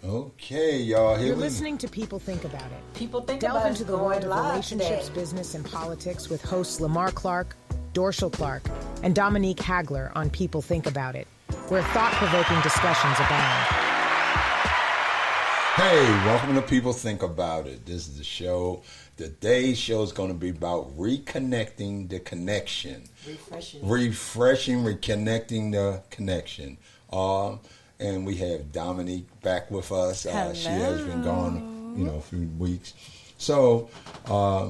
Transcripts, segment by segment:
Okay, y'all. Here You're we listening to People Think About It. People think Delve about into it the world going of live relationships, today. business, and politics with hosts Lamar Clark, Dorshel Clark, and Dominique Hagler on People Think About It, where thought-provoking discussions abound. Hey, welcome to People Think About It. This is the show. Today's show is going to be about reconnecting the connection. Reconnecting the connection. And we have Dominique back with us. She has been gone, a few weeks. So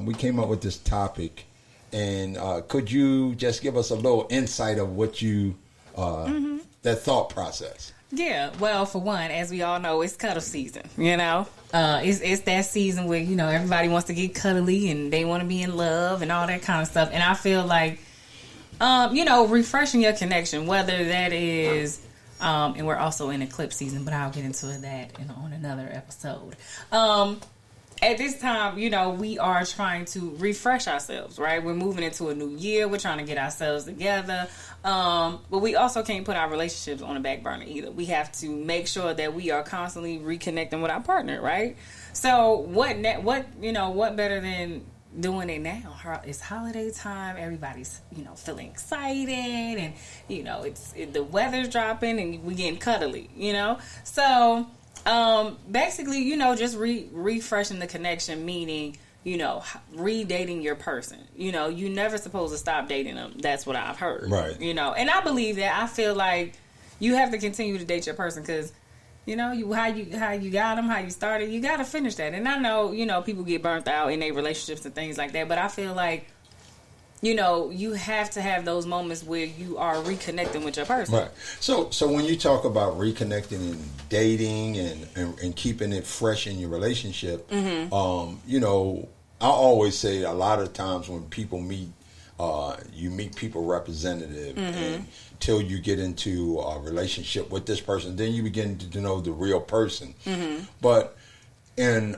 we came up with this topic. And could you just give us a little insight of what you, that thought process? Yeah, well, for one, as we all know, it's cuddle season, It's that season where, everybody wants to get cuddly and they want to be in love and all that kind of stuff. And I feel like, refreshing your connection, whether that is, and we're also in eclipse season, but I'll get into that on another episode. At this time, we are trying to refresh ourselves, right? We're moving into a new year. We're trying to get ourselves together. But we also can't put our relationships on the back burner either. We have to make sure that we are constantly reconnecting with our partner, right? So what better than doing it now? It's holiday time. Everybody's, feeling excited and, the weather's dropping and we getting cuddly, So basically, just refreshing the connection, meaning, redating your person. You never supposed to stop dating them. That's what I've heard. Right. And I believe that. I feel like you have to continue to date your person because, how you got them, how you started, you got to finish that. And I know, people get burnt out in their relationships and things like that, but I feel like, you have to have those moments where you are reconnecting with your person. Right. So when you talk about reconnecting and dating and keeping it fresh in your relationship, I always say a lot of times when people meet, you meet people representative until you get into a relationship with this person, then you begin to know the real person. But in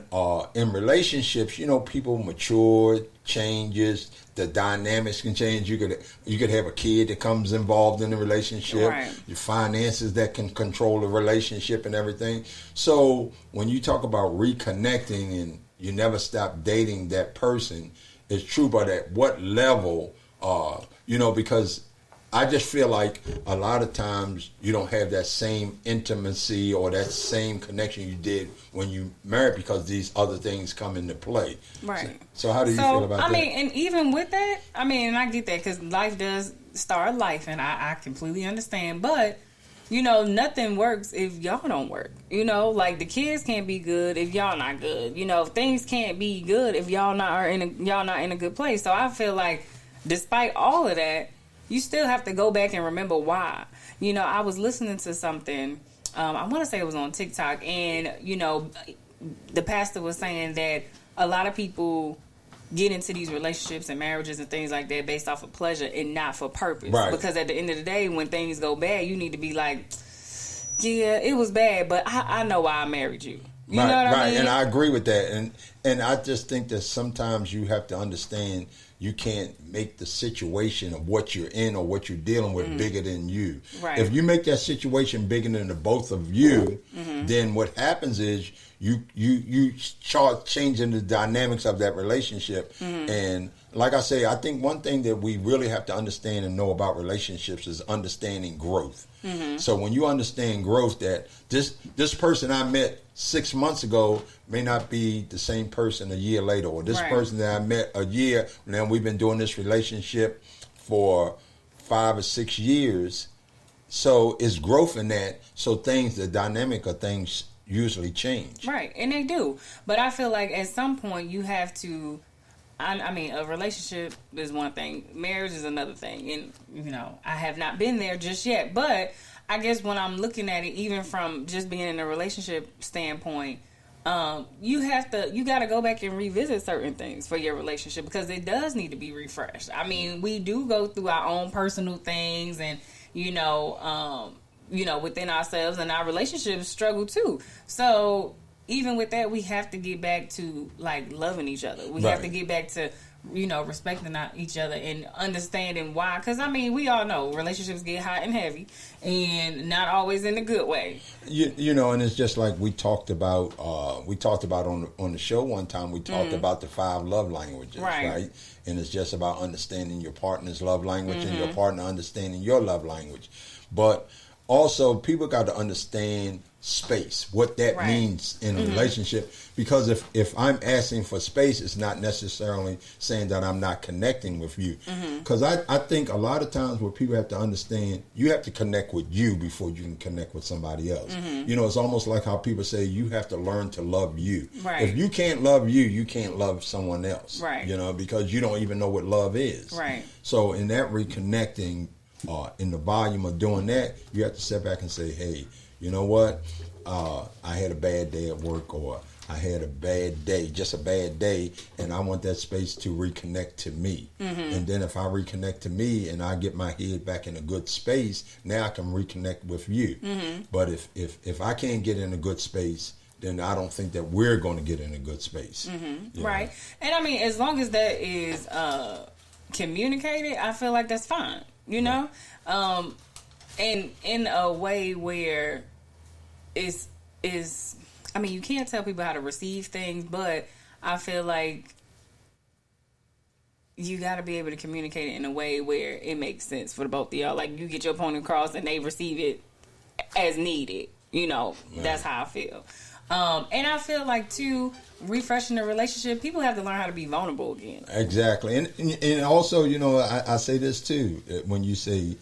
relationships, people mature, changes, the dynamics can change. You could have a kid that comes involved in the relationship, right. Your finances that can control the relationship and everything. So when you talk about reconnecting and you never stop dating that person, it's true, but at what level, because I just feel like a lot of times you don't have that same intimacy or that same connection you did when you married because these other things come into play. Right. So how do you feel about that? I mean, and even with that, and I get that because life does start life, and I completely understand. But, nothing works if y'all don't work. Like the kids can't be good if y'all not good. Things can't be good if y'all not in a good place. So I feel like despite all of that, you still have to go back and remember why. I was listening to something, I want to say it was on TikTok, and, the pastor was saying that a lot of people get into these relationships and marriages and things like that based off of pleasure and not for purpose. Right. Because at the end of the day, when things go bad, you need to be like, yeah, it was bad, but I know why I married you. You know what I mean? And I agree with that. And I just think that sometimes you have to understand you can't make the situation of what you're in or what you're dealing with bigger than you. Right. If you make that situation bigger than the both of you, then what happens is you start changing the dynamics of that relationship. And like I say, I think one thing that we really have to understand and know about relationships is understanding growth. So when you understand growth, that this person I met 6 months ago may not be the same person a year later, or this right. person that I met a year, now we've been doing this relationship for 5 or 6 years. So it's growth in that. So the dynamic of things usually change. Right, and they do. But I feel like at some point you have to, a relationship is one thing. Marriage is another thing. And, I have not been there just yet. But I guess when I'm looking at it, even from just being in a relationship standpoint, you got to go back and revisit certain things for your relationship because it does need to be refreshed. We do go through our own personal things and, within ourselves, and our relationships struggle too. So even with that, we have to get back to like loving each other. We have to get back to respecting each other and understanding why. Because, I mean, we all know relationships get hot and heavy and not always in a good way. And it's just like we talked about on the show one time. We talked about the 5 love languages, right? And it's just about understanding your partner's love language and your partner understanding your love language. But also, people got to understand space, what that means in a relationship. Because if I'm asking for space, it's not necessarily saying that I'm not connecting with you. Because I think a lot of times what people have to understand, you have to connect with you before you can connect with somebody else. It's almost like how people say you have to learn to love you. Right. If you can't love you, you can't love someone else. Right. Because you don't even know what love is. Right. So in that reconnecting, in the volume of doing that, you have to step back and say, hey, you know what? I had a bad day at work, or I had a bad day, just a bad day, and I want that space to reconnect to me. And then if I reconnect to me and I get my head back in a good space, now I can reconnect with you. But if I can't get in a good space, then I don't think that we're going to get in a good space. Right. And I mean, as long as that is communicated, I feel like that's fine. And in a way where is I mean, you can't tell people how to receive things, but I feel like you got to be able to communicate it in a way where it makes sense for the both of y'all. Like, you get your point across and they receive it as needed. That's how I feel. And I feel like, too, refreshing the relationship, people have to learn how to be vulnerable again. Exactly. And also, I say this, too, when you say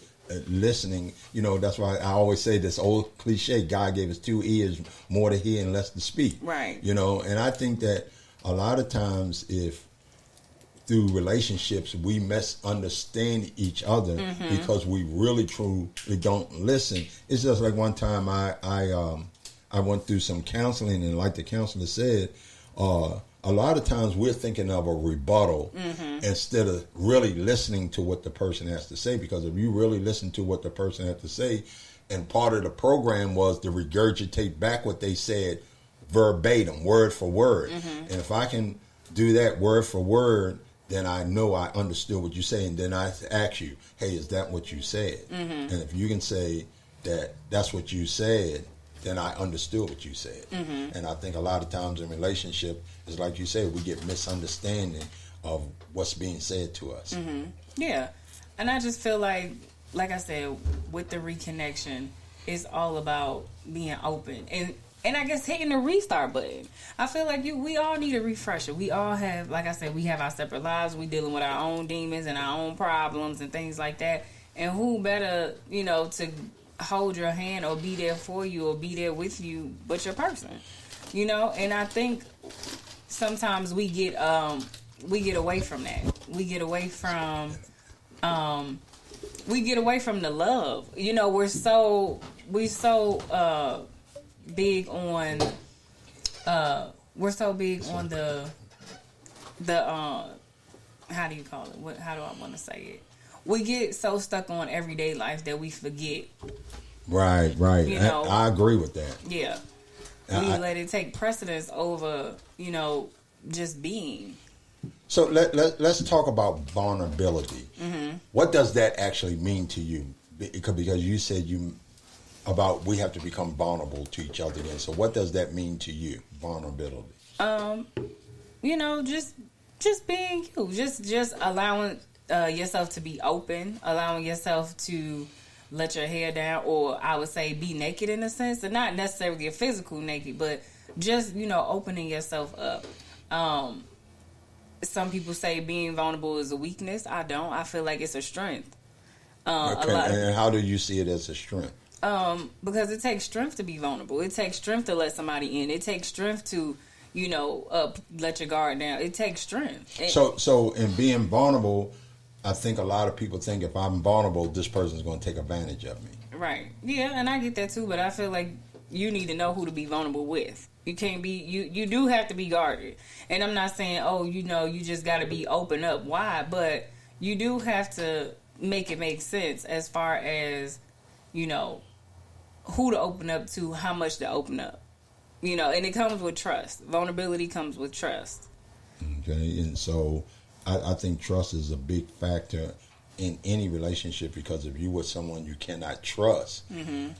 listening, that's why I always say this old cliche, God gave us 2 ears, more to hear and less to speak. Right. And I think that a lot of times if through relationships we misunderstand each other because we really truly don't listen. It's just like one time I went through some counseling, and like the counselor said, a lot of times we're thinking of a rebuttal instead of really listening to what the person has to say. Because if you really listen to what the person had to say, and part of the program was to regurgitate back what they said verbatim, word for word. And if I can do that word for word, then I know I understood what you say. And then I ask you, hey, is that what you said? And if you can say that that's what you said, then I understood what you said. And I think a lot of times in relationship, it's like you said, we get misunderstanding of what's being said to us. Yeah. And I just feel like I said, with the reconnection, it's all about being open. And I guess hitting the restart button. I feel like we all need a refresher. We all have, like I said, we have our separate lives. We dealing with our own demons and our own problems and things like that. And who better, to hold your hand or be there for you or be there with you but your person, and I think sometimes we get away from that. We get away from the love. We're so big on the how do you call it? How do I want to say it? We get so stuck on everyday life that we forget. Right. I agree with that. Yeah. We let it take precedence over, just being. So let's talk about vulnerability. What does that actually mean to you? Because you said we have to become vulnerable to each other again. So what does that mean to you, vulnerability? Just being you. Just allowing yourself to be open, allowing yourself to let your hair down, or I would say be naked in a sense, and not necessarily a physical naked, but just, opening yourself up. Some people say being vulnerable is a weakness. I don't. I feel like it's a strength. And how do you see it as a strength? Because it takes strength to be vulnerable. It takes strength to let somebody in. It takes strength to, let your guard down. It takes strength. So in being vulnerable, I think a lot of people think if I'm vulnerable, this person's going to take advantage of me. Right. Yeah, and I get that too, but I feel like you need to know who to be vulnerable with. You can't be, you do have to be guarded. And I'm not saying, you just got to be open up wide, but you do have to make it make sense as far as, who to open up to, how much to open up. And it comes with trust. Vulnerability comes with trust. Okay, and so I think trust is a big factor in any relationship, because if you're with someone you cannot trust,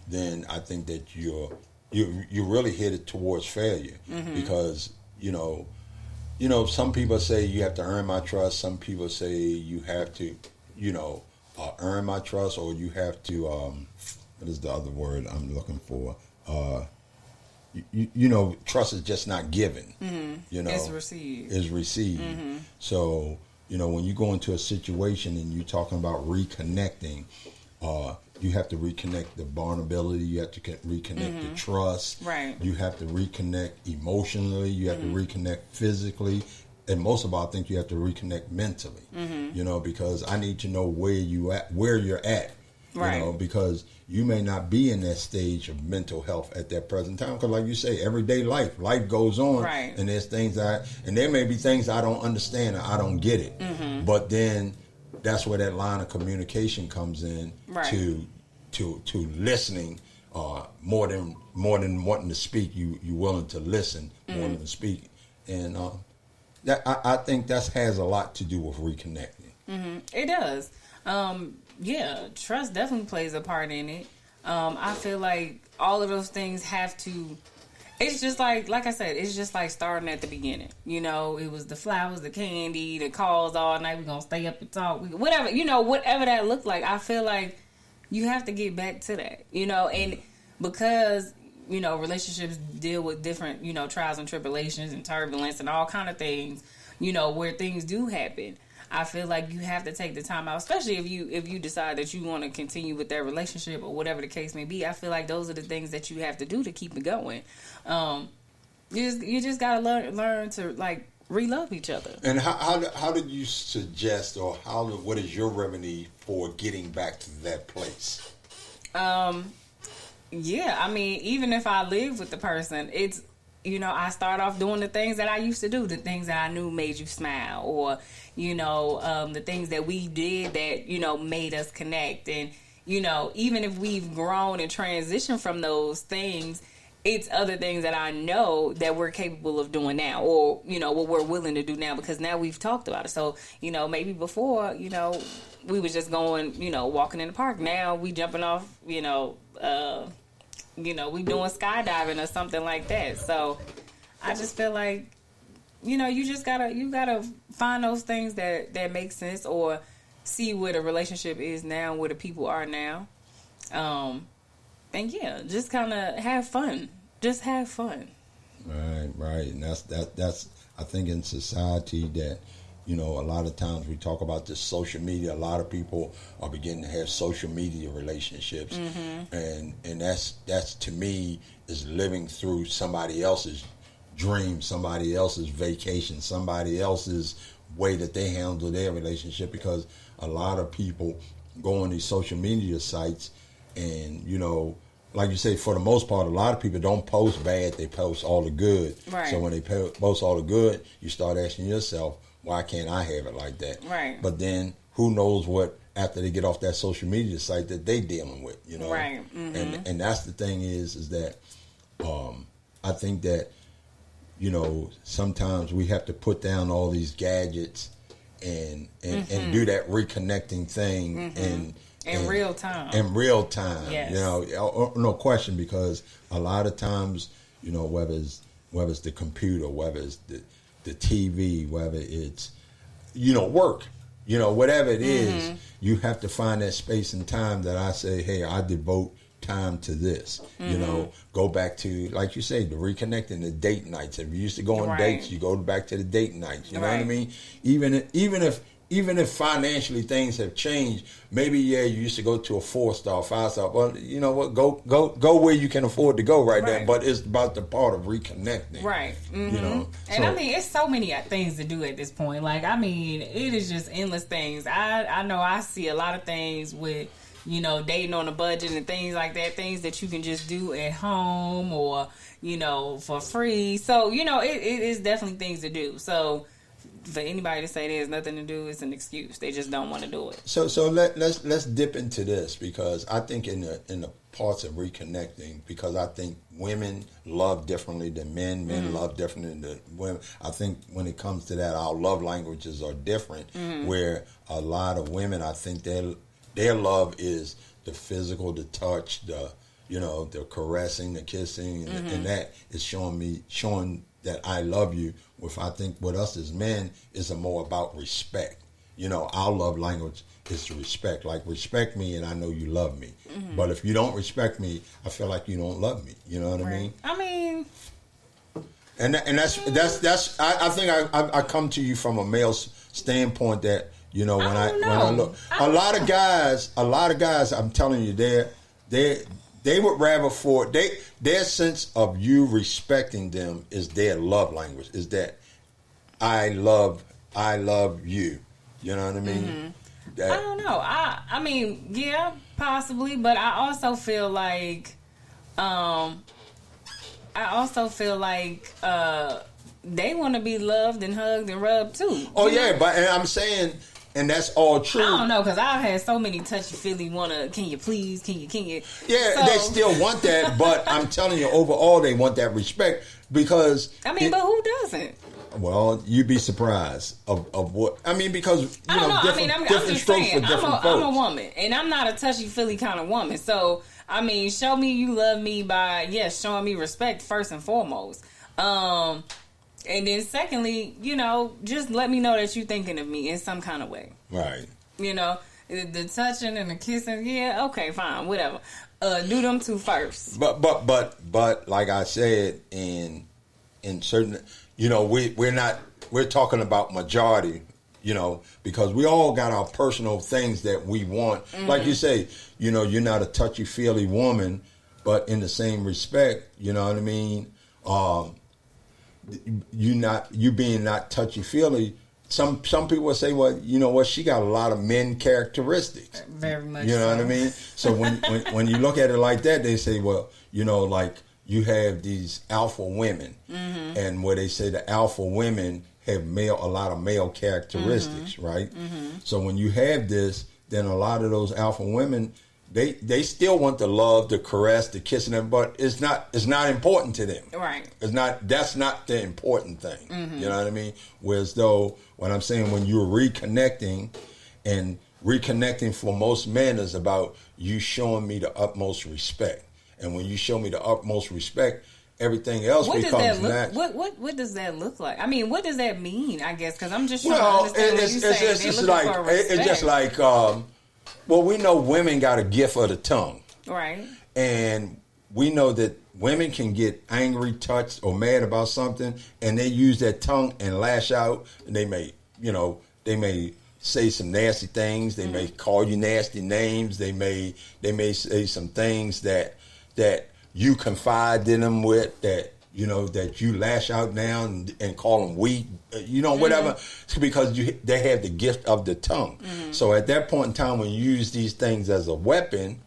then I think that you're really headed towards failure. Because some people say you have to earn my trust. Some people say you have to earn my trust, or you have to what is the other word I'm looking for? Trust is just not given. It's received. Is received. So, when you go into a situation and you're talking about reconnecting, you have to reconnect the vulnerability. You have to reconnect the trust. Right. You have to reconnect emotionally. You have to reconnect physically. And most of all, I think you have to reconnect mentally. Because I need to know where you're at. Right. Because you may not be in that stage of mental health at that present time. Because like you say, everyday life goes on. Right. And there's things and there may be things I don't understand or I don't get it. But then that's where that line of communication comes in. Right. to listening, more than wanting to speak. You willing to listen more than to speak. And that I think that has a lot to do with reconnecting. It does. Trust definitely plays a part in it. I feel like all of those things have to. It's just like I said, it's just like starting at the beginning. It was the flowers, the candy, the calls all night. We're gonna stay up and talk, whatever. Whatever that looked like. I feel like you have to get back to that. And because relationships deal with different trials and tribulations and turbulence and all kind of things. Where things do happen. I feel like you have to take the time out, especially if you decide that you want to continue with that relationship or whatever the case may be. I feel like those are the things that you have to do to keep it going. You just gotta learn to like re-love each other. And how did you suggest, or what is your remedy for getting back to that place? Even if I live with the person, it's I start off doing the things that I used to do, the things that I knew made you smile, or, the things that we did that, made us connect. And, even if we've grown and transitioned from those things, it's other things that I know that we're capable of doing now, or, what we're willing to do now, because now we've talked about it. So, maybe before, we was just going, walking in the park. Now we jumping off, we doing skydiving or something like that. So I just feel like, you gotta find those things that make sense, or see where the relationship is now, where the people are now. Just kind of have fun. Just have fun. Right. And that's I think in society that, a lot of times we talk about this social media. A lot of people are beginning to have social media relationships, and that's to me is living through somebody else's dream, somebody else's vacation, somebody else's way that they handle their relationship. Because a lot of people go on these social media sites, and like you say, for the most part, a lot of people don't post bad; they post all the good. Right. So when they post all the good, you start asking yourself, why can't I have it like that? Right. But then who knows what, after they get off that social media site, that they dealing with, Right. And that's the thing is that I think that, sometimes we have to put down all these gadgets and do that reconnecting thing in real time. In real time. Yes. No question, because a lot of times, whether it's the computer, whether it's the TV, whether it's, work, whatever it is, you have to find that space and time that I say, hey, I devote time to this. Go back to, like you say, the reconnecting, the date nights. If you used to go on dates, you go back to the date nights. You know what I mean? Even if financially things have changed, maybe you used to go to a 4-star, 5-star. Well, you know what? Go where you can afford to go right now. But it's about the part of reconnecting, right? And it's so many things to do at this point. Like, it is just endless things. I know I see a lot of things with dating on a budget and things like that. Things that you can just do at home or for free. So it is definitely things to do. So for anybody to say there's nothing to do, it's an excuse. They just don't want to do it. So let's dip into this, because I think in the parts of reconnecting, because I think women love differently than men. Men love differently than women. I think when it comes to that, our love languages are different. Where a lot of women, I think their love is the physical, the touch, the caressing, the kissing, and that is showing that I love you. I think with us as men is more about respect. Our love language is to respect. Like, respect me and I know you love me. But if you don't respect me, I feel like you don't love me. You know what I mean? I mean, and that's I think I come to you from a male standpoint that when I look, a lot of guys, I'm telling you, they would rather their sense of you respecting them is their love language, is that I love you. You know what I mean? I don't know. I mean, yeah, possibly, but I also feel like they want to be loved and hugged and rubbed too. Oh yeah, but and I'm saying, and that's all true. I don't know, because I've had so many touchy-feely can you please, can you? Yeah, so, they still want that, but I'm telling you, overall, they want that respect because... but who doesn't? Well, you'd be surprised of what... I mean, because, I don't know. different strokes for different folks. I'm a woman, and I'm not a touchy-feely kind of woman, so, show me you love me by, showing me respect first and foremost. And then secondly, just let me know that you're thinking of me in some kind of way. Right. The touching and the kissing, yeah, okay, fine, whatever. Do them two first. But like I said, in certain, we're talking about majority, because we all got our personal things that we want. Like you say, you're not a touchy-feely woman, but in the same respect, you know what I mean? You being not touchy-feely, some people will say, well, you know what, she got a lot of men characteristics. Very much. You know what I mean? So when you look at it like that, they say, well, like you have these alpha women, and where they say the alpha women have a lot of male characteristics, right? So when you have this, then a lot of those alpha women, they still want the love, the caress, the kissing them, but it's not important to them. Right. That's not the important thing. You know what I mean? Whereas though, what I'm saying, when you're reconnecting, and reconnecting for most men is about you showing me the utmost respect. And when you show me the utmost respect, everything else becomes natural. What does that look like? I mean, what does that mean? I guess because I'm just trying to understand what you're saying. It's just like well, we know women got a gift of the tongue, right? And we know that women can get angry, touched, or mad about something, and they use their tongue and lash out. And they may say some nasty things. They may call you nasty names. They may say some things that you confide in them with, that you lash out now and call them weak, whatever, because they have the gift of the tongue. So at that point in time, when you use these things as a weapon,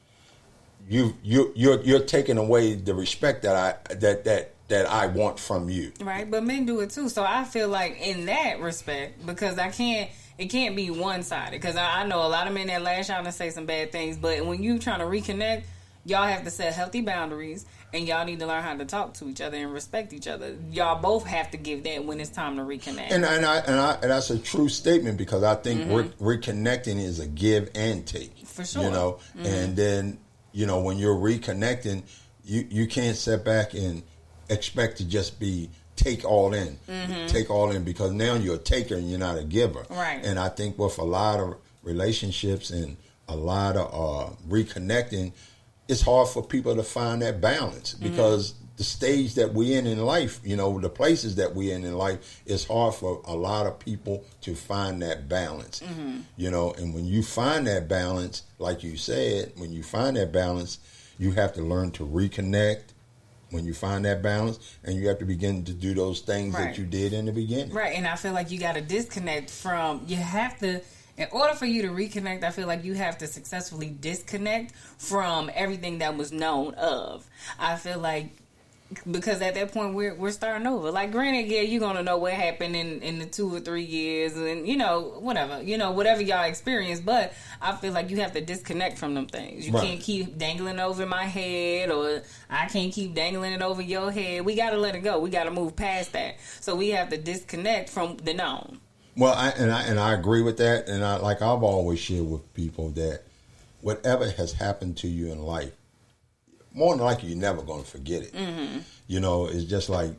you're taking away the respect that I want from you. Right, but men do it too. So I feel like in that respect, because it can't be one-sided, because I know a lot of men that lash out and say some bad things, but when you trying to reconnect, y'all have to set healthy boundaries, and y'all need to learn how to talk to each other and respect each other. Y'all both have to give that when it's time to reconnect. And that's a true statement, because I think reconnecting is a give and take. For sure. And then, when you're reconnecting, you can't sit back and expect to just be take all in, because now you're a taker and you're not a giver. Right. And I think with a lot of relationships and a lot of reconnecting, it's hard for people to find that balance, because the stage that we're in life, the places that we're in life, it's hard for a lot of people to find that balance. And when you find that balance, like you said, you have to learn to reconnect when you find that balance, and you have to begin to do those things that you did in the beginning. Right, and I feel like you got to disconnect in order for you to reconnect, I feel like you have to successfully disconnect from everything that was known of. I feel like because at that point we're starting over. Like, granted, yeah, you're gonna know what happened in the 2 or 3 years, and whatever y'all experience. But I feel like you have to disconnect from them things. You can't keep dangling over my head, or I can't keep dangling it over your head. We gotta let it go. We gotta move past that. So we have to disconnect from the known. Well, I agree with that, and I've always shared with people that whatever has happened to you in life, more than likely you're never going to forget it. Mm-hmm. It's just like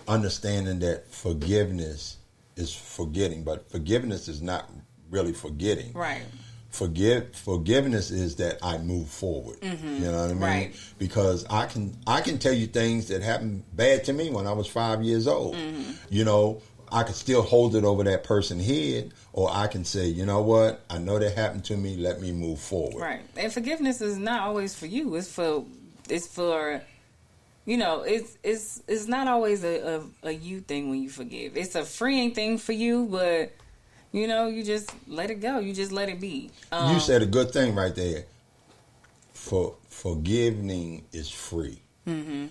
understanding that forgiveness is forgetting, but forgiveness is not really forgetting. Right. Forgiveness is that I move forward. Mm-hmm. You know what I mean? Right. Because I can tell you things that happened bad to me when I was 5 years old. Mm-hmm. I could still hold it over that person's head, or I can say, you know what, I know that happened to me, let me move forward. Right. And forgiveness is not always for you. It's for it's not always a you thing when you forgive. It's a freeing thing for you, but you just let it go. You just let it be. You said a good thing right there. Forgiving is free. Mm-hmm.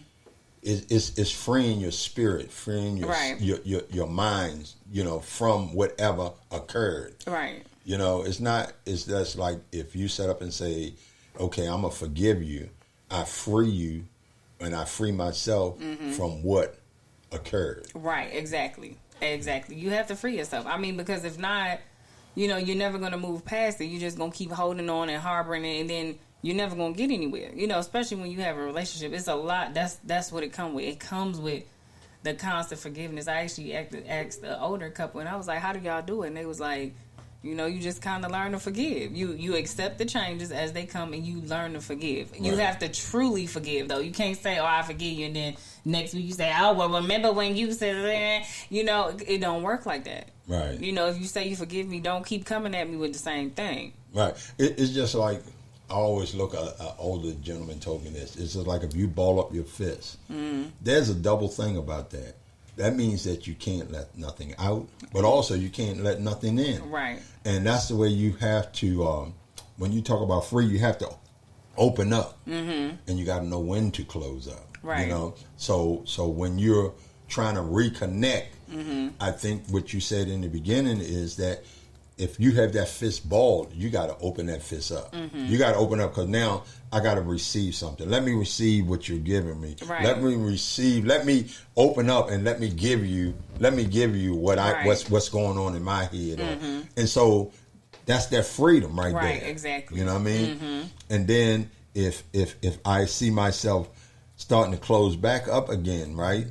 It's freeing your spirit, freeing your minds, from whatever occurred. Right. It's just like if you set up and say, okay, I'm going to forgive you. I free you and I free myself from what occurred. Right. Exactly. You have to free yourself. I mean, because if not, you're never going to move past it. You're just going to keep holding on and harboring it, and then you're never going to get anywhere, especially when you have a relationship. It's a lot. That's what it comes with. It comes with the constant forgiveness. I actually asked the older couple, and I was like, how do y'all do it? And they was like, you just kind of learn to forgive. You accept the changes as they come, and you learn to forgive. Right. You have to truly forgive, though. You can't say, I forgive you, and then next week you say, remember when you said that? It don't work like that. Right. If you say you forgive me, don't keep coming at me with the same thing. Right. It's just like, I always look at an older gentleman told me this. It's just like if you ball up your fist. There's a double thing about that. That means that you can't let nothing out, but also you can't let nothing in. Right. And that's the way you have to, when you talk about free, you have to open up. Mm-hmm. And you got to know when to close up. Right. So when you're trying to reconnect, I think what you said in the beginning is that if you have that fist balled, you got to open that fist up. Mm-hmm. You got to open up because now I got to receive something. Let me receive what you're giving me. Right. Let me open up and let me give you what what's going on in my head. Mm-hmm. And so that's that freedom right there. Right, exactly. You know what I mean? Mm-hmm. And then if I see myself starting to close back up again, right?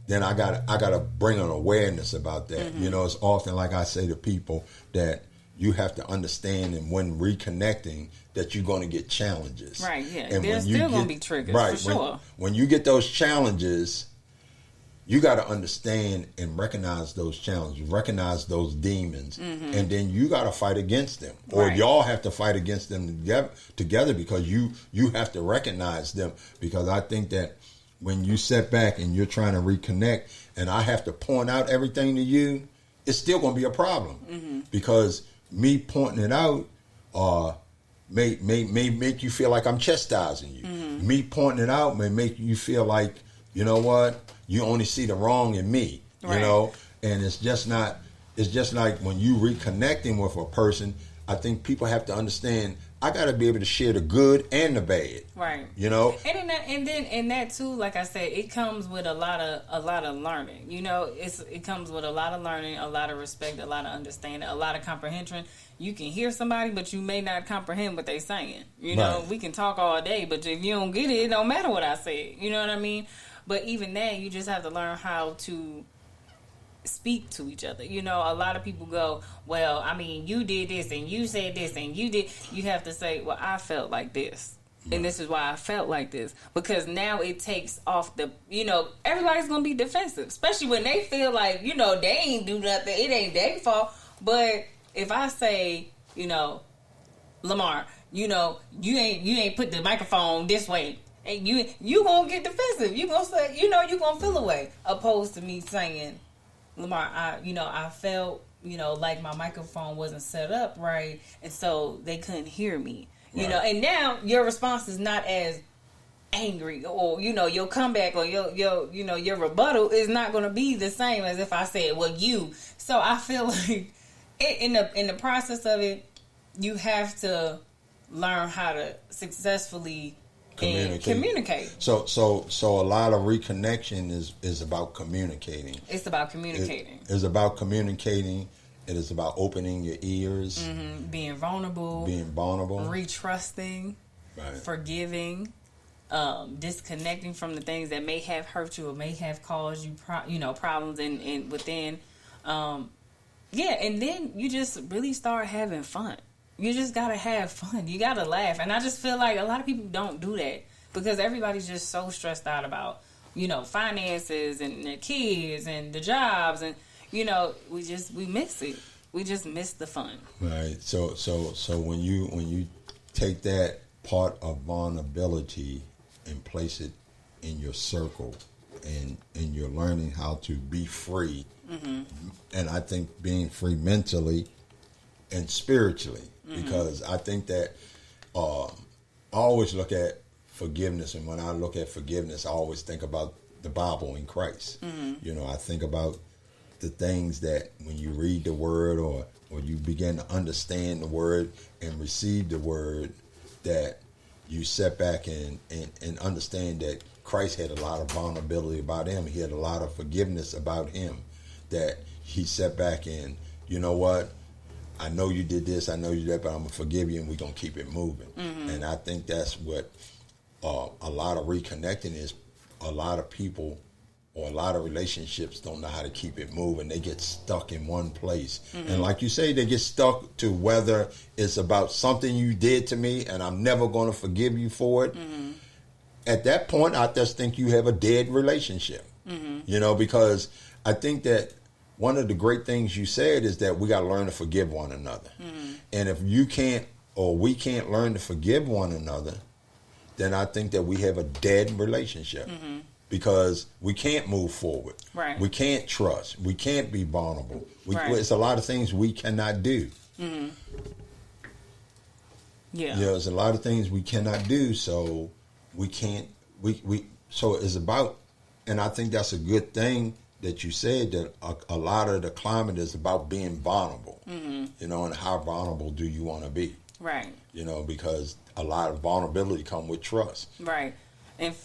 Then I gotta bring an awareness about that. Mm-hmm. It's often like I say to people that you have to understand, and when reconnecting, that you're going to get challenges. Right. Yeah. And there's still going to be triggers. Right. For sure. When you get those challenges, you got to understand and recognize those challenges, recognize those demons, and then you got to fight against them, or y'all have to fight against them together because you have to recognize them. Because I think that when you sit back and you're trying to reconnect and I have to point out everything to you, it's still going to be a problem because me pointing it out may make you feel like I'm chastising you. Mm-hmm. Me pointing it out may make you feel like, you know what, you only see the wrong in me, and it's just like when you reconnecting with a person, I think people have to understand I got to be able to share the good and the bad. Right. And that too, like I said, it comes with a lot of learning. It comes with a lot of learning, a lot of respect, a lot of understanding, a lot of comprehension. You can hear somebody, but you may not comprehend what they're saying. We can talk all day, but if you don't get it, it don't matter what I said. You know what I mean? But even then, you just have to learn how to speak to each other. A lot of people go, well, I mean, you did this and you said this and you have to say, well, I felt like this and this is why I felt like this, because now it takes off the, everybody's gonna be defensive, especially when they feel like, they ain't do nothing, it ain't their fault. But if I say, Lamar, you ain't put the microphone this way, and you gonna get defensive, you gonna say, you gonna feel away, opposed to me saying, Lamar, I felt, like my microphone wasn't set up right, and so they couldn't hear me. Right. And now your response is not as angry, or your comeback, or your rebuttal is not going to be the same as if I said, well, you. So I feel like in the process of it, you have to learn how to successfully communicate. So a lot of reconnection is about communicating. It's about communicating. It's about communicating. It is about opening your ears, being vulnerable, retrusting, forgiving, disconnecting from the things that may have hurt you or may have caused you problems within. And then you just really start having fun. You just gotta have fun. You gotta laugh. And I just feel like a lot of people don't do that because everybody's just so stressed out about, finances and their kids and the jobs, and we miss it. We just miss the fun. Right. So when you take that part of vulnerability and place it in your circle, and you're learning how to be free, and I think being free mentally and spiritually, because I think that I always look at forgiveness, and when I look at forgiveness, I always think about the Bible and Christ. I think about the things that when you read the word or you begin to understand the word and receive the word, that you sit back and understand that Christ had a lot of vulnerability about him. He had a lot of forgiveness about him, that he sat back and, you know what, I know you did this, I know you did that, but I'm going to forgive you and we're going to keep it moving. And I think that's what a lot of reconnecting is. A lot of people or a lot of relationships don't know how to keep it moving. They get stuck in one place. And like you say, they get stuck to whether it's about something you did to me and I'm never going to forgive you for it. At that point, I just think you have a dead relationship, because I think that one of the great things you said is that we got to learn to forgive one another. And if you can't, or we can't learn to forgive one another, then I think that we have a dead relationship. Because we can't move forward. Right. We can't trust. We can't be vulnerable. Right. It's a lot of things we cannot do. There's a lot of things we cannot do, so we can't. So it's about, and I think that's a good thing that you said, that a lot of the climate is about being vulnerable. And how vulnerable do you want to be? Right. Because a lot of vulnerability come with trust. Right. And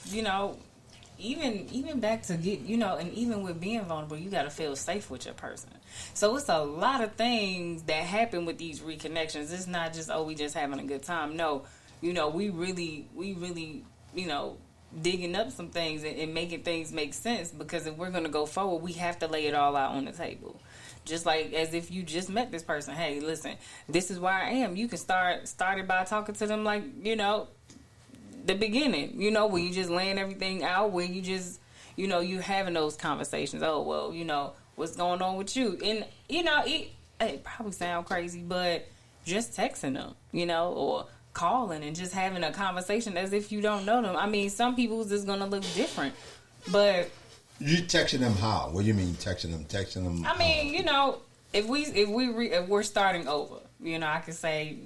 even back to get, and even with being vulnerable, you got to feel safe with your person. So it's a lot of things that happen with these reconnections. It's not just, we just having a good time. No, we really, digging up some things and making things make sense, because if we're going to go forward, we have to lay it all out on the table. Just like as if you just met this person. Hey, listen, this is where I am. You can started by talking to them like, the beginning, where you just laying everything out, where you just, you having those conversations. Oh, well, what's going on with you? And, it probably sound crazy, but just texting them, or calling and just having a conversation as if you don't know them. I mean, some people's is going to look different, but... You texting them how? What do you mean texting them? Texting them? I mean, if we're starting over, I could say,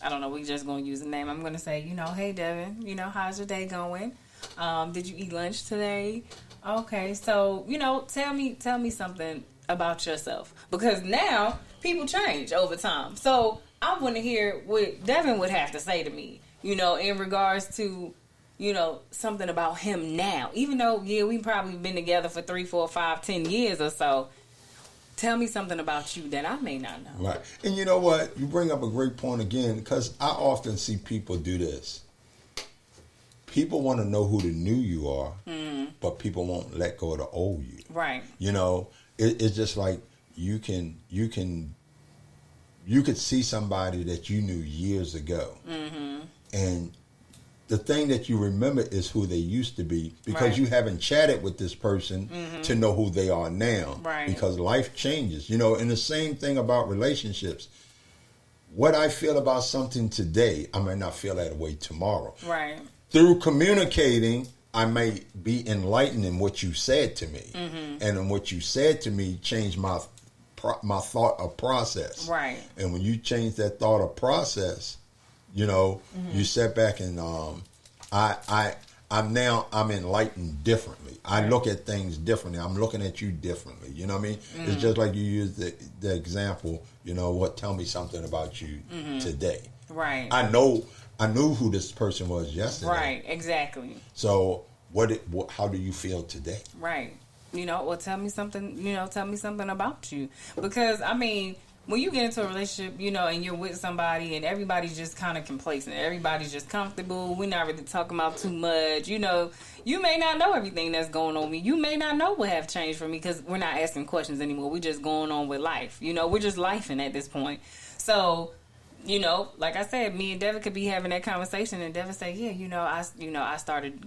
I don't know, we just going to use a name. I'm going to say, hey, Devin, how's your day going? Did you eat lunch today? Okay, so, tell me something about yourself. Because now people change over time. So I want to hear what Devin would have to say to me, in regards to, something about him now. Even though, we probably been together for 3, 4, 5, 10 years or so. Tell me something about you that I may not know. Right. And you know what? You bring up a great point again, because I often see people do this. People want to know who the new you are, but people won't let go of the old you. Right. It's just like you could see somebody that you knew years ago, and the thing that you remember is who they used to be, because you haven't chatted with this person to know who they are now. Right. Because life changes, and the same thing about relationships. What I feel about something today, I may not feel that way tomorrow. Right. Through communicating, I may be enlightened in what you said to me. And in what you said to me changed my thought or process. Right. And when you change that thought or process, you sat back and I I'm enlightened differently. I look at things differently. I'm looking at you differently. You know what I mean? It's just like you use the example, tell me something about you today. Right. I knew who this person was yesterday. Right, exactly. So how do you feel today? Right. Tell me something about you. Because, I mean, when you get into a relationship, and you're with somebody and everybody's just kind of complacent. Everybody's just comfortable. We're not really talking about too much. You may not know everything that's going on with me. You may not know what have changed for me because we're not asking questions anymore. We're just going on with life. We're just lifing at this point. So, like I said, me and Devin could be having that conversation and Devin say, yeah, I started,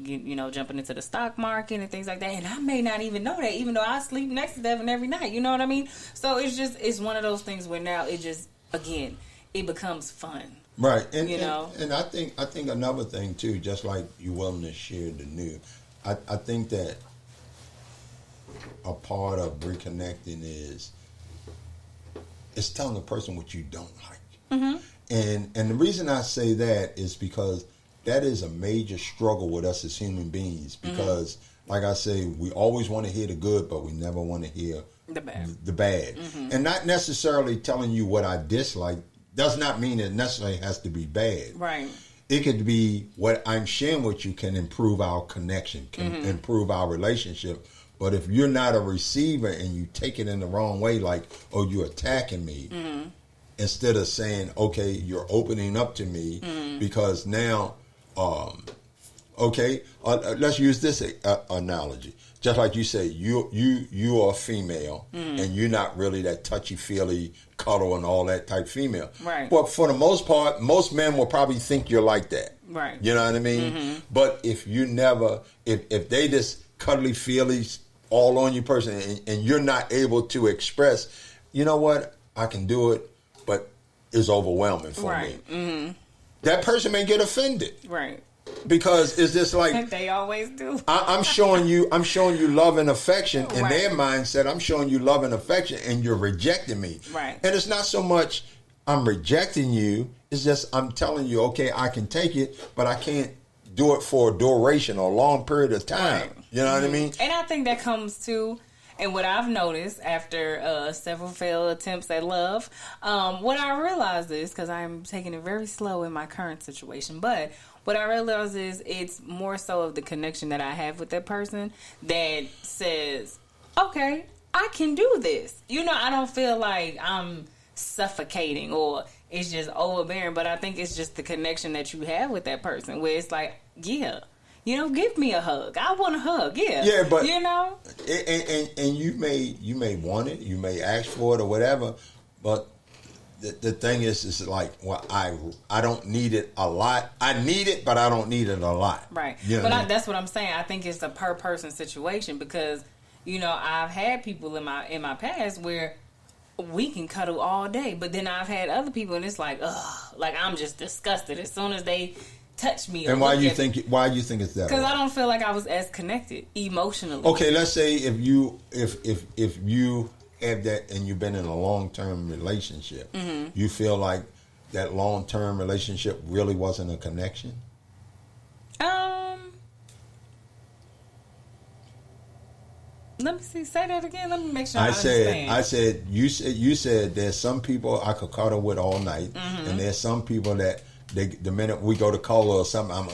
jumping into the stock market and things like that. And I may not even know that, even though I sleep next to Devin every night. You know what I mean? So it's one of those things where now it becomes fun. Right. And I think another thing too, just like you willing to share the new, I think that a part of reconnecting is telling the person what you don't like. Mm-hmm. And the reason I say that is because that is a major struggle with us as human beings. Because, like I say, we always want to hear the good, but we never want to hear the bad. Mm-hmm. And not necessarily telling you what I dislike does not mean it necessarily has to be bad. Right. It could be what I'm sharing with you can improve our connection, can improve our relationship. But if you're not a receiver and you take it in the wrong way, like, oh, you're attacking me. Mm-hmm. Instead of saying, okay, you're opening up to me because now, let's use this analogy. Just like you say, you are a female and you're not really that touchy-feely, cuddle and all that type female. Right. But for the most part, most men will probably think you're like that. Right. You know what I mean? Mm-hmm. But if they just cuddly-feely all on you person and you're not able to express, you know what, I can do it. But it's overwhelming for me. Mm-hmm. That person may get offended, right? Because it's just like they always do. I'm showing you love and affection. In their mindset, I'm showing you love and affection, and you're rejecting me, right? And it's not so much I'm rejecting you; it's just I'm telling you, okay, I can take it, but I can't do it for a duration or a long period of time. Right. You know what I mean? And I think that comes to. And what I've noticed after several failed attempts at love, what I realize is, because I'm taking it very slow in my current situation, but what I realize is it's more so of the connection that I have with that person that says, okay, I can do this. I don't feel like I'm suffocating or it's just overbearing, but I think it's just the connection that you have with that person where it's like, yeah. Give me a hug. I want a hug. Yeah. Yeah, but and you may want it. You may ask for it or whatever. But the thing is like, well, I don't need it a lot. I need it, but I don't need it a lot. Right. But that's what I'm saying. I think it's a per person situation because I've had people in my past where we can cuddle all day, but then I've had other people and it's like, ugh, like I'm just disgusted as soon as they touch me. And why you think it's that? Because I don't feel like I was as connected emotionally. Okay, let's say if you have that and you've been in a long-term relationship, you feel like that long-term relationship really wasn't a connection? Let me see. Say that again. Let me make sure I understand. You said there's some people I could cuddle with all night, and there's some people that the minute we go to cola or something, I'm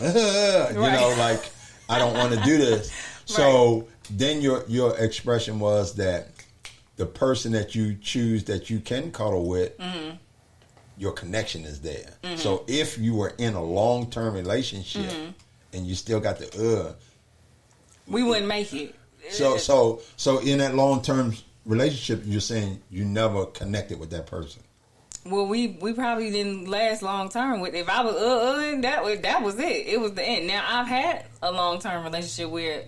like I don't want to do this. So then your expression was that the person that you choose that you can cuddle with, your connection is there. So if you were in a long-term relationship and you still got the we wouldn't make it. So in that long-term relationship, you're saying you never connected with that person. Well, we probably didn't last long term with. If I was that was it. It was the end. Now I've had a long-term relationship where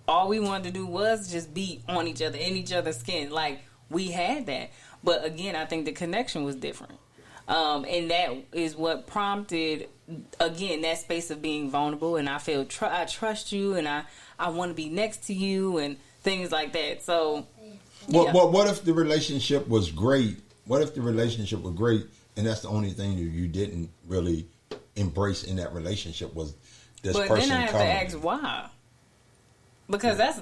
all we wanted to do was just be on each other, in each other's skin. Like we had that, but again, I think the connection was different, and that is what prompted again that space of being vulnerable. And I feel I trust you, and I want to be next to you, and things like that. So, what if the relationship was great? What if the relationship was great, and that's the only thing that you didn't really embrace in that relationship was this but person then I have coming. to ask why. Because that's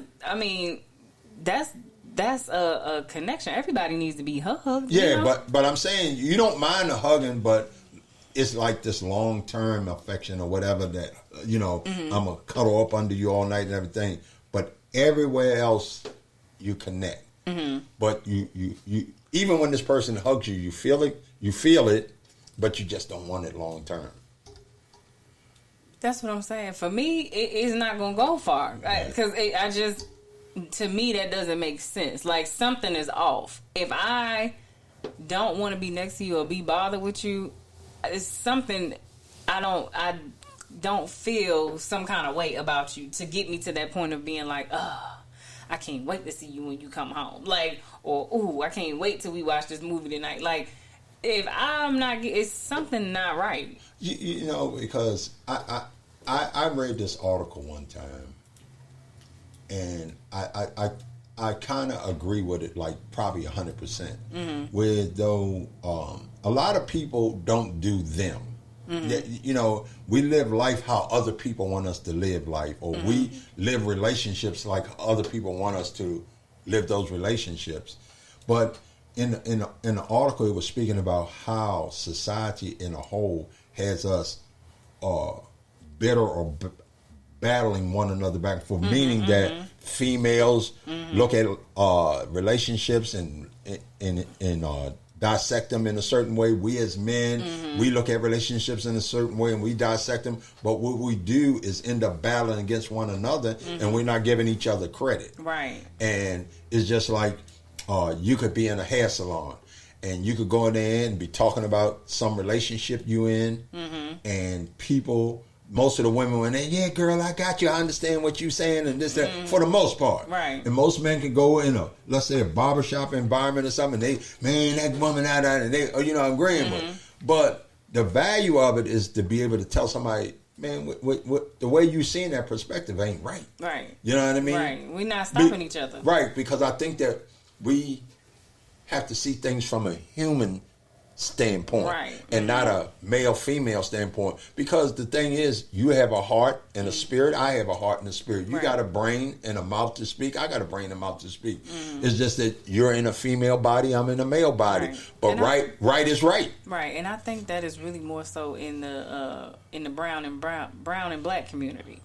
a connection. Everybody needs to be hugged. Yeah, you know? but I'm saying you don't mind the hugging, but it's like this long-term affection or whatever that, I'm going to cuddle up under you all night and everything. But everywhere else, you connect. Mm-hmm. But you even when this person hugs you, you feel it, but you just don't want it long-term. That's what I'm saying. For me, it's not going to go far. Because to me, that doesn't make sense. Like, something is off. If I don't want to be next to you or be bothered with you, it's something I don't feel some kind of way about you to get me to that point of being like, I can't wait to see you when you come home. Like, or, ooh, I can't wait till we watch this movie tonight. Like, if I'm not, it's something not right. You know, because I read this article one time, and I kind of agree with it, like probably 100%. Mm-hmm. Where though a lot of people don't do them. Mm-hmm. We live life how other people want us to live life, or we live relationships like other people want us to live those relationships. But in the article, it was speaking about how society in a whole has us bitter or battling one another back and forth, meaning that females look at relationships and dissect them in a certain way. We as men, we look at relationships in a certain way and we dissect them. But what we do is end up battling against one another, and we're not giving each other credit. Right. And it's just like you could be in a hair salon, and you could go in there and be talking about some relationship you in, and people, most of the women went in, yeah, girl, I got you. I understand what you're saying, and this, that, for the most part. Right. And most men can go in let's say, a barbershop environment or something, and that woman out there, and they, I'm agreeing with. But the value of it is to be able to tell somebody, man, what the way you seeing that perspective ain't right. Right. You know what I mean? Right. We're not stopping each other. Right, because I think that we have to see things from a human standpoint, right, and not a male-female standpoint. Because the thing is, you have a heart and a spirit. I have a heart and a spirit. You got a brain and a mouth to speak. I got a brain and a mouth to speak. It's just that you're in a female body, I'm in a male body. Right. But right is right. Right, and I think that is really more so in the brown and black community.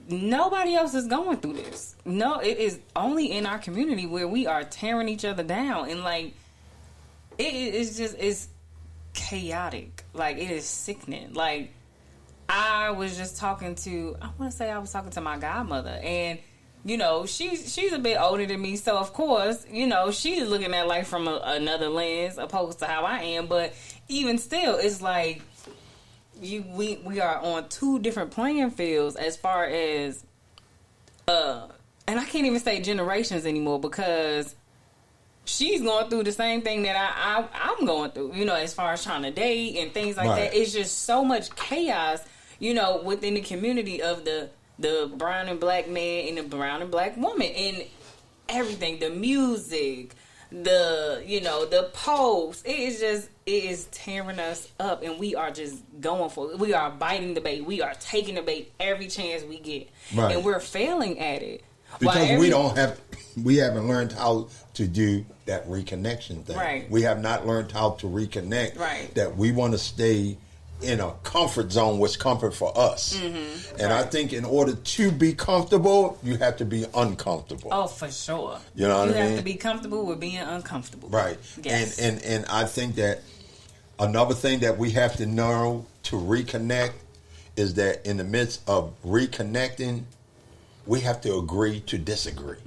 Nobody else is going through this. No, it is only in our community where we are tearing each other down, and like it's chaotic. Like, it is sickening. Like, I was talking to my godmother, and she's a bit older than me, so of course she's looking at life from another lens opposed to how I am. But even still, it's like we are on two different playing fields as far as and I can't even say generations anymore, because she's going through the same thing that I'm going through, as far as trying to date and things like that. It's just so much chaos, within the community of the brown and black man and the brown and black woman, and everything, the music, the posts. It is tearing us up, and we are just going for it. We are biting the bait. We are taking the bait every chance we get, and we're failing at it. Because we haven't learned how to do that reconnection thing. Right. We have not learned how to reconnect. Right. That we want to stay in a comfort zone, what's comfort for us. And I think in order to be comfortable, you have to be uncomfortable. Oh, for sure. You know what I mean? You have to be comfortable with being uncomfortable. Right. Yes. And I think that another thing that we have to know to reconnect is that in the midst of reconnecting, we have to agree to disagree.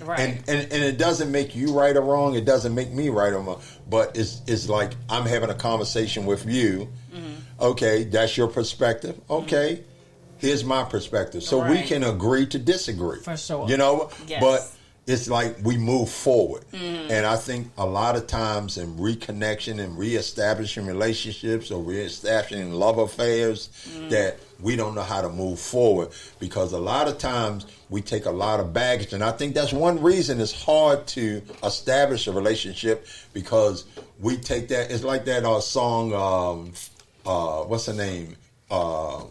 Right. And it doesn't make you right or wrong. It doesn't make me right or wrong. But it's like I'm having a conversation with you. Okay, that's your perspective. Okay, here's my perspective. So we can agree to disagree. For sure. Yes. But it's like we move forward. And I think a lot of times in reconnection and reestablishing relationships or reestablishing love affairs that we don't know how to move forward, because a lot of times we take a lot of baggage. And I think that's one reason it's hard to establish a relationship, because we take that. It's like that song, what's the name? Erykah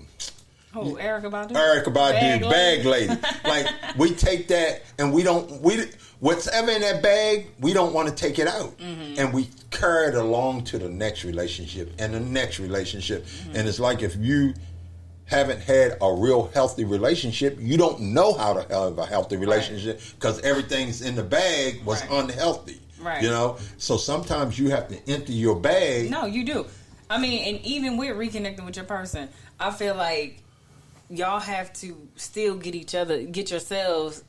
Badu? Erykah Badu, bag lady. Like, we take that and whatever in that bag, we don't want to take it out. Mm-hmm. And we carry it along to the next relationship and the next relationship. Mm-hmm. And it's like if you haven't had a real healthy relationship, you don't know how to have a healthy relationship because everything's in the bag was unhealthy. Right. You know? So sometimes you have to empty your bag. No, you do. I mean, and even with reconnecting with your person, I feel like y'all have to still get yourselves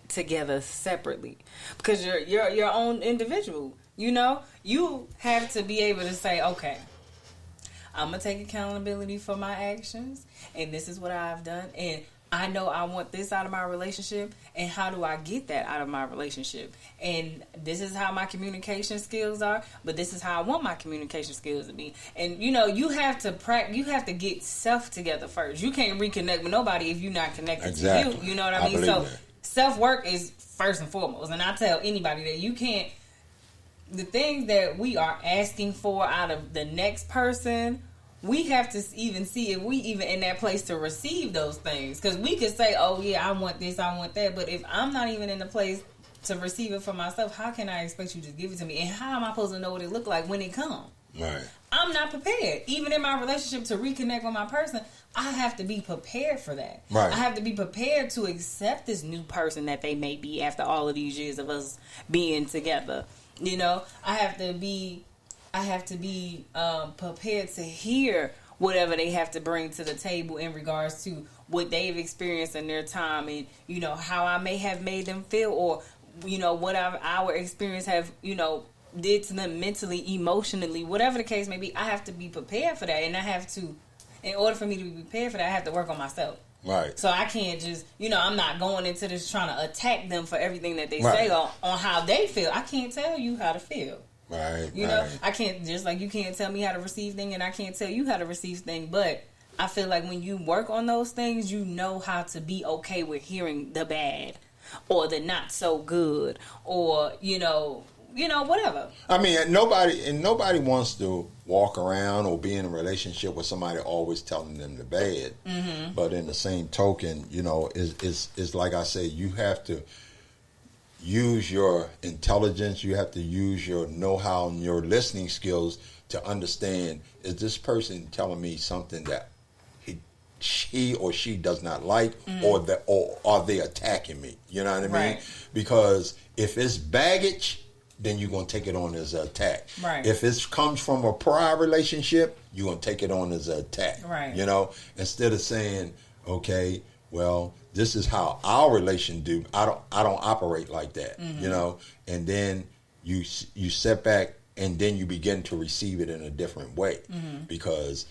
together separately because you're your own individual. You know, you have to be able to say, okay, I'm gonna take accountability for my actions, and this is what I've done, and I know I want this out of my relationship, and how do I get that out of my relationship? And this is how my communication skills are, but this is how I want my communication skills to be. And you know, you have to get self together first. You can't reconnect with nobody if you're not connected to you. You know what I mean? So self-work is first and foremost. And I tell anybody that you can't, the things that we are asking for out of the next person, we have to even see if we even in that place to receive those things. Because we could say, oh yeah, I want this, I want that. But if I'm not even in the place to receive it for myself, how can I expect you to give it to me? And how am I supposed to know what it look like when it comes? Right. I'm not prepared. Even in my relationship to reconnect with my person, I have to be prepared for that. Right. I have to be prepared to accept this new person that they may be after all of these years of us being together. You know, I have to be prepared to hear whatever they have to bring to the table in regards to what they've experienced in their time, and you know how I may have made them feel, or you know what our experience have did to them mentally, emotionally, whatever the case may be. I have to be prepared for that, and I have to, in order for me to be prepared for that, I have to work on myself. Right. So I can't just, I'm not going into this trying to attack them for everything that they say on how they feel. I can't tell you how to feel. Right. You know, I can't, just like you can't tell me how to receive things, and I can't tell you how to receive things. But I feel like when you work on those things, you know how to be okay with hearing the bad or the not so good, or whatever. I mean, nobody wants to walk around or be in a relationship with somebody always telling them the bad. Mm-hmm. But in the same token, it's like I say, you have to use your intelligence. You have to use your know-how and your listening skills to understand, is this person telling me something that he or she does not like, or are they attacking me? You know what I mean? Right. Because if it's baggage, then you're going to take it on as an attack. Right. If it comes from a prior relationship, you're going to take it on as an attack. Right. Instead of saying, okay, well, this is how our relation do. I don't operate like that. Mm-hmm. And then you sit back and then you begin to receive it in a different way, because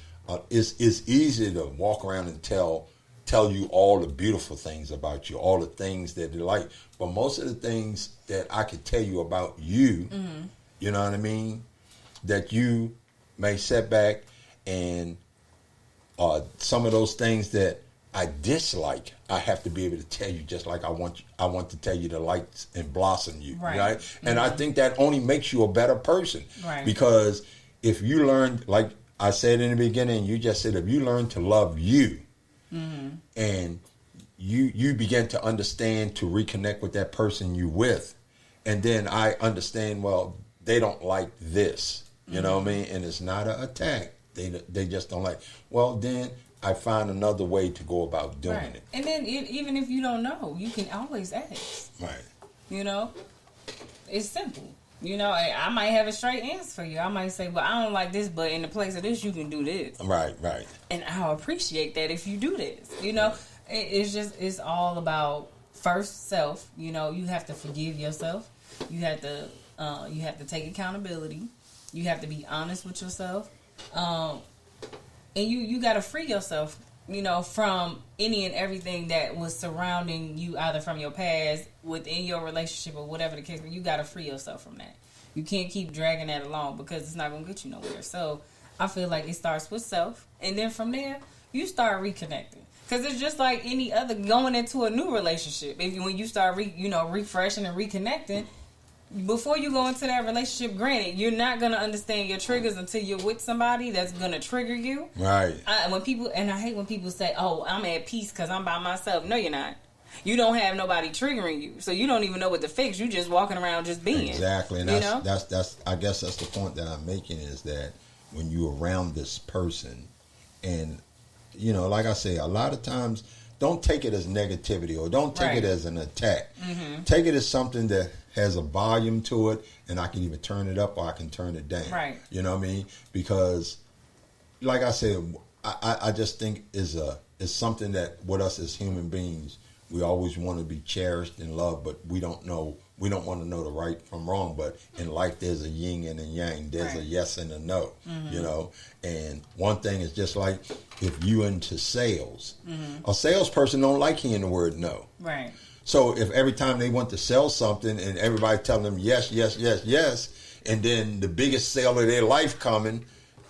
it's easy to walk around and tell you all the beautiful things about you, all the things that they like. But most of the things that I could tell you about you, you know what I mean, that you may sit back and some of those things that I dislike, I have to be able to tell you, just like I want to tell you the lights and blossom you, right? And I think that only makes you a better person, right? Because if you learn, like I said in the beginning, you just said, if you learn to love you, and you begin to understand, to reconnect with that person you with, and then I understand, well, they don't like this, you know what I mean, and it's not an attack. They just don't like. Well, then I find another way to go about doing it. And then even if you don't know, you can always ask. Right. It's simple. I might have a straight answer for you. I might say, well, I don't like this, but in the place of this, you can do this. Right. And I'll appreciate that if you do this. It's all about first self. You have to forgive yourself. You have to take accountability. You have to be honest with yourself. And you got to free yourself, from any and everything that was surrounding you, either from your past, within your relationship, or whatever the case. You got to free yourself from that. You can't keep dragging that along, because it's not going to get you nowhere. So I feel like it starts with self, and then from there, you start reconnecting. Because it's just like any other going into a new relationship. When you start refreshing and reconnecting, before you go into that relationship, granted, you're not going to understand your triggers until you're with somebody that's going to trigger you. Right. I hate when people say, oh, I'm at peace because I'm by myself. No, you're not. You don't have nobody triggering you, so you don't even know what to fix. You just walking around just being. Exactly, and that's I guess that's the point that I'm making, is that when you're around this person, and like I say, a lot of times, don't take it as negativity or don't take it as an attack. Mm-hmm. Take it as something that has a volume to it, and I can either turn it up or I can turn it down. Right. You know what I mean? Because, like I said, I just think is something that with us as human beings, we always want to be cherished and loved, but we don't want to know the right from wrong. But in life, there's a yin and a yang. There's a yes and a no, And one thing is, just like if you into sales, a salesperson don't like hearing the word no. Right. So if every time they want to sell something and everybody telling them yes, yes, yes, yes, and then the biggest sale of their life coming,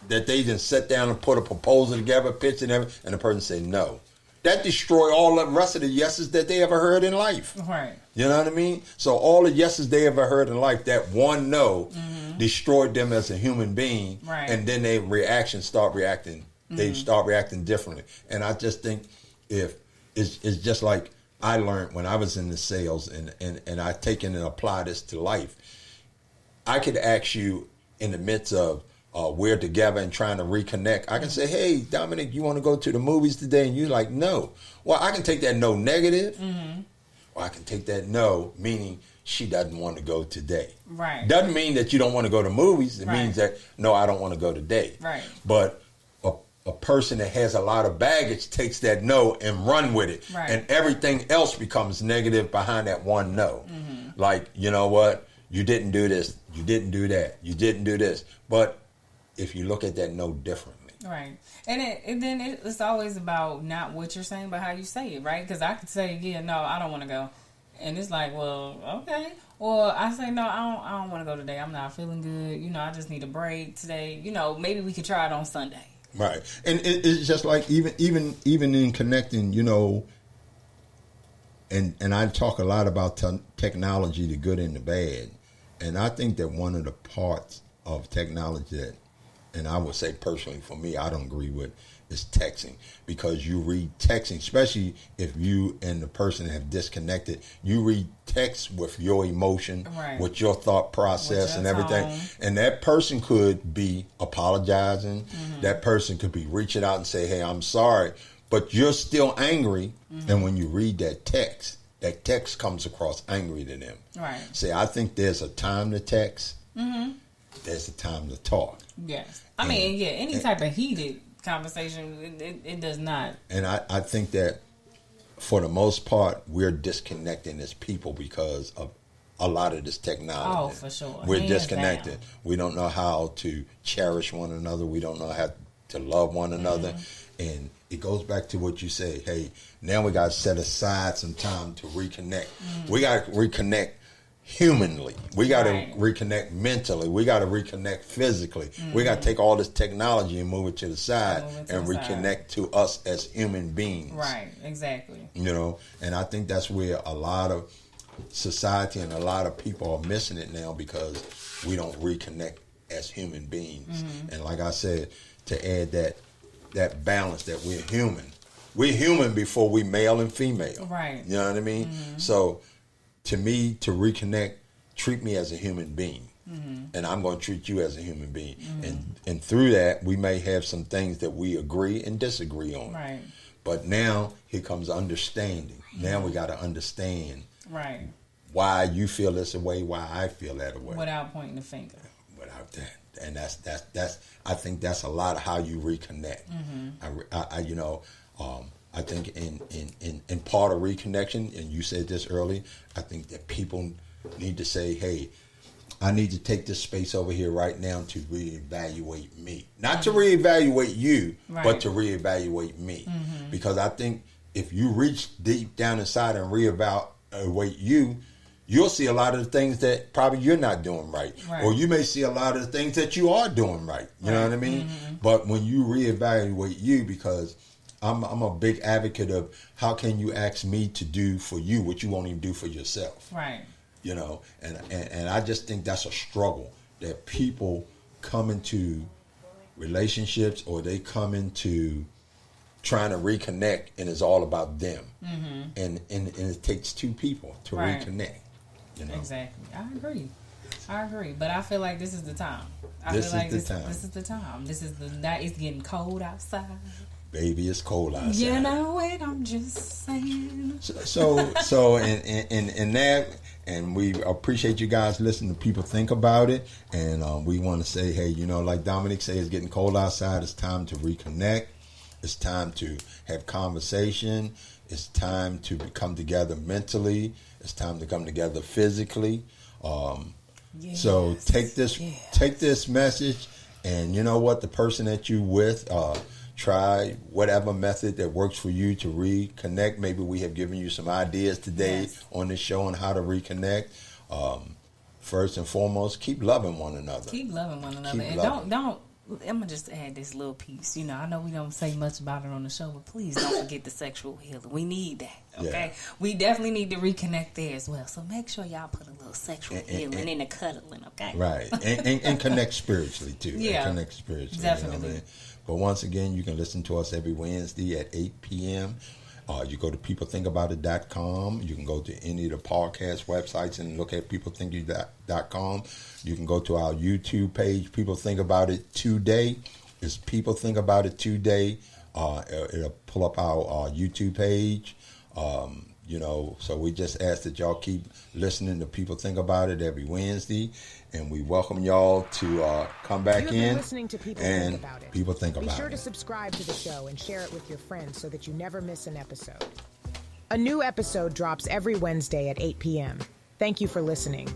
that they just sit down and put a proposal together, pitch and everything, and the person say no. That destroy all the rest of the yeses that they ever heard in life. Right. You know what I mean? So all the yeses they ever heard in life, that one no destroyed them as a human being. Right. And then their reactions start reacting. They start reacting differently. And I just think if it's just like I learned when I was in the sales, and I taken and apply this to life. I could ask you in the midst of we're together and trying to reconnect. I can say, hey, Dominic, you want to go to the movies today? And you're like, no. Well, I can take that no negative, or I can take that no meaning she doesn't want to go today. Right. Doesn't mean that you don't want to go to movies. It means that, no, I don't want to go today. Right. But a person that has a lot of baggage takes that no and run with it. Right. And everything else becomes negative behind that one no. Like, you know what? You didn't do this. You didn't do that. You didn't do this. But if you look at that no differently. Right. And then it's always about not what you're saying, but how you say it, right? Because I could say, yeah, no, I don't want to go. And it's like, well, okay. Or I say, no, I don't want to go today. I'm not feeling good. I just need a break today. Maybe we could try it on Sunday. Right. And it's just like even in connecting, and I talk a lot about technology, the good and the bad. And I think that one of the parts of technology that, and I would say personally for me, I don't agree with, is texting. Because you read texting, especially if you and the person have disconnected, you read text with your emotion, with your thought process and everything. And that person could be apologizing. That person could be reaching out and say, hey, I'm sorry. But you're still angry. And when you read that text comes across angry to them. Right. See, I think there's a time to text. There's a time to talk. Yes. Any type of heated conversation, it does not. And I think that for the most part, we're disconnecting as people because of a lot of this technology. Oh, for sure. We're disconnected. Down. We don't know how to cherish one another. We don't know how to love one another. And it goes back to what you say. Hey, now we got to set aside some time to reconnect. We got to reconnect humanly. We got to reconnect mentally. We got to reconnect physically. We got to take all this technology and move it to the side and reconnect to us as human beings. Right, exactly. And I think that's where a lot of society and a lot of people are missing it now, because we don't reconnect as human beings. And like I said, to add that balance, that we're human. We're human before we male and female. Right. You know what I mean? So to me, to reconnect, treat me as a human being. And I'm going to treat you as a human being. And through that, we may have some things that we agree and disagree on. Right. But now, here comes understanding. Now we got to understand why you feel this way, why I feel that way. Without pointing the finger. Without that. And that's I think that's a lot of how you reconnect. I think in part of reconnection, and you said this early, I think that people need to say, hey, I need to take this space over here right now to reevaluate me. Not to reevaluate you, but to reevaluate me. Because I think if you reach deep down inside and reevaluate you, you'll see a lot of the things that probably you're not doing right. Or you may see a lot of the things that you are doing right. You know what I mean? But when you reevaluate you, because I'm a big advocate of how can you ask me to do for you what you won't even do for yourself. Right. you know, and I just think that's a struggle that people come into relationships or they come into trying to reconnect and it's all about them. And it takes two people to reconnect, you know. Exactly. I agree, but I feel like this is the time. This is the time. This is that it's getting cold outside. Baby, it's cold outside. You know it. I'm just saying. So in that, and we appreciate you guys listening to people think about it, and we want to say, hey, you know, like Dominique said, it's getting cold outside. It's time to reconnect. It's time to have conversation. It's time to come together mentally. It's time to come together physically. So take this message, and you know what, the person that you with, try whatever method that works for you to reconnect. Maybe we have given you some ideas today on this show on how to reconnect. First and foremost, keep loving one another. Don't. I'm gonna just add this little piece. You know, I know we don't say much about it on the show, but please don't forget the sexual healing. We need that. Okay, we definitely need to reconnect there as well. So make sure y'all put a little sexual healing in the cuddling. Okay, right, and connect spiritually too. Yeah, connect spiritually. Definitely. You know what I mean? But once again, you can listen to us every Wednesday at 8 p.m. You go to peoplethinkaboutit.com. You can go to any of the podcast websites and look at peoplethinkaboutit.com. You can go to our YouTube page, People Think About It Today. It's People Think About It Today. It'll pull up our YouTube page. You know, so we just ask that y'all keep listening to People Think About It every Wednesday. And we welcome y'all to come back in listening to People and Think About It. People Think About It. Be sure to subscribe to the show and share it with your friends so that you never miss an episode. A new episode drops every Wednesday at 8 p.m. Thank you for listening.